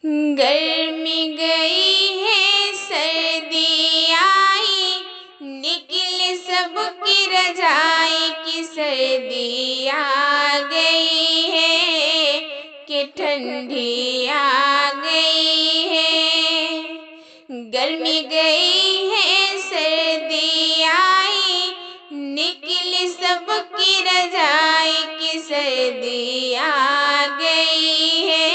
गर्मी गई है सर्दी आई, निकले सबकी रजाई की सर्दी आ गई है कि ठंडी आ गई है। गर्मी गई है सर्दी आई, निकले सबकी रजाई की सर्दी आ गई है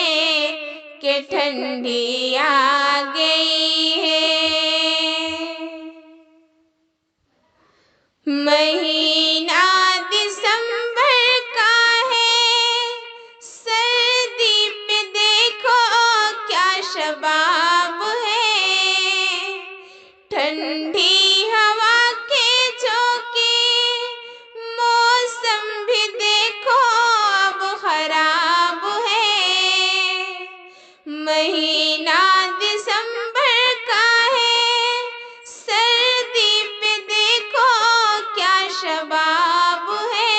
कि ठंडी आ गई है। महीना दिसंबर का है, सर्दी पे देखो क्या शबाब है। ठंडी हवा के झोंके, मौसम भी देखो अब खराब है। महीना दिसंबर का है, सर्दी पे देखो क्या शबाब है।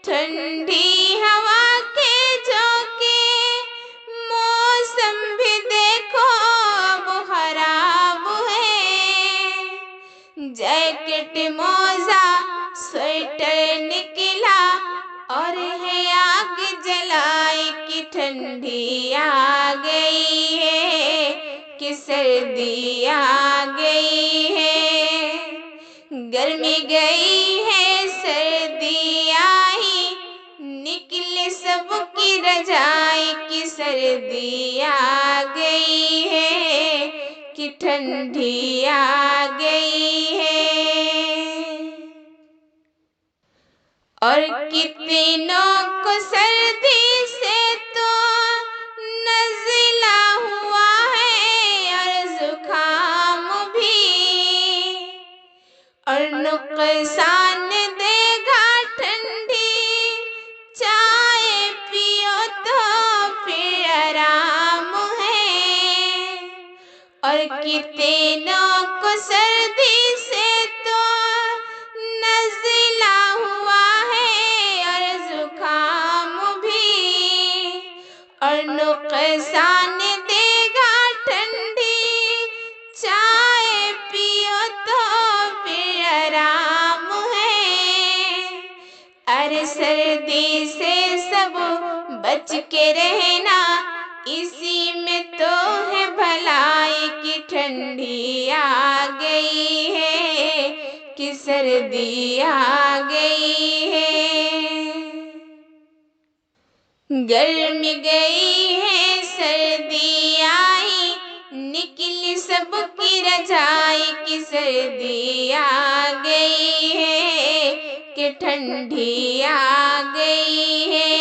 ठंडी हवा के झोंके, मौसम भी देखो अब खराब है। जैकेट मोजा स्वेटर निकला और है आग जलाई की ठंडी आ गई है कि सर्दी आ गई है। गर्मी गई है सर्दी आई, निकले सबकी रजाई की सर्दी आ गई है कि ठंडी आ गई है। और कितनों को सर्दी से तो नज़ला हुआ है और जुकाम भी, और नुकसान देगा ठंडी चाय पियो तो फिर आराम है। और कितनों को सर्दी से तो नज़ला हुआ है और जुकाम भी, और नुकसान देगा ठंडी चाय पियो तो फिर आराम है। अरे सर्दी से सब बच के रहना, इसी में तो है भलाई की ठंडी आ गई है कि सर्दी आ गई है। गर्मी गई है सर्दी आई, निकली सबकी रजाई की सर्दी आ गई है कि ठंडी आ गई है।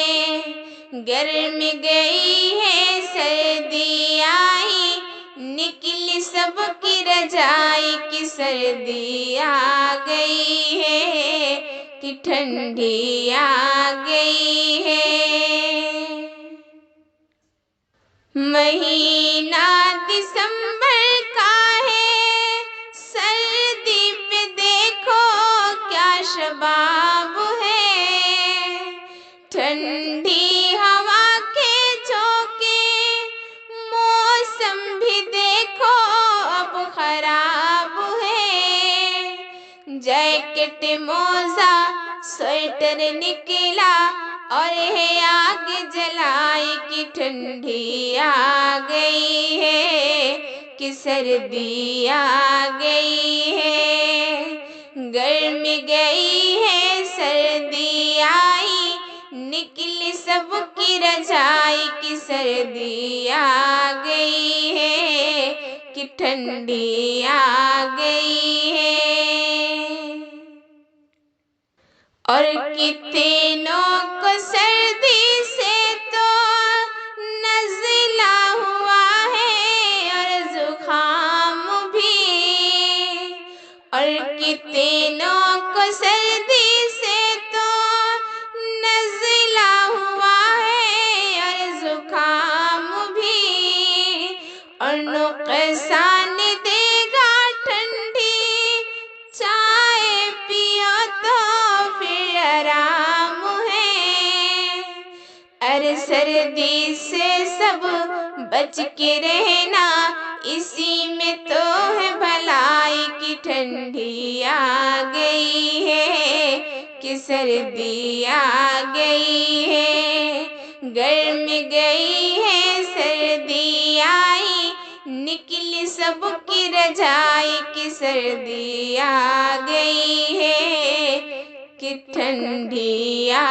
गर्मी गई है सर्दी आई, निकली सबकी रजाई की सर्दी आ गई है कि ठंडी आ गई है। महीना दिसंबर का है, सर्दी पे देखो क्या शबाब है। ठंडी हवा के झोंके, मौसम भी देखो अब खराब है। जैकेट मोजा स्वेटर निकला और है आग जलाई की ठंडी आ गई है कि सर्दी आ गई है। गर्मी गई है सर्दी आई, निकली सबकी रजाई की सर्दी आ गई है कि ठंडी आ गई है। और कितनों को सर्दी से तो नज़ला हुआ है और जुकाम भी, और कितनों को सर्दी से तो नज़ला हुआ है और जुकाम भी, और नुकसान देगा ठंडी चाय पियो तो फिर आराम है। बच के रहना, इसी में तो है भलाई की ठंडी आ गई है कि सर्दी आ गई है। गर्मी गई है सर्दी आई, निकली सबकी रजाई की सर्दी आ गई है कि ठंडी आ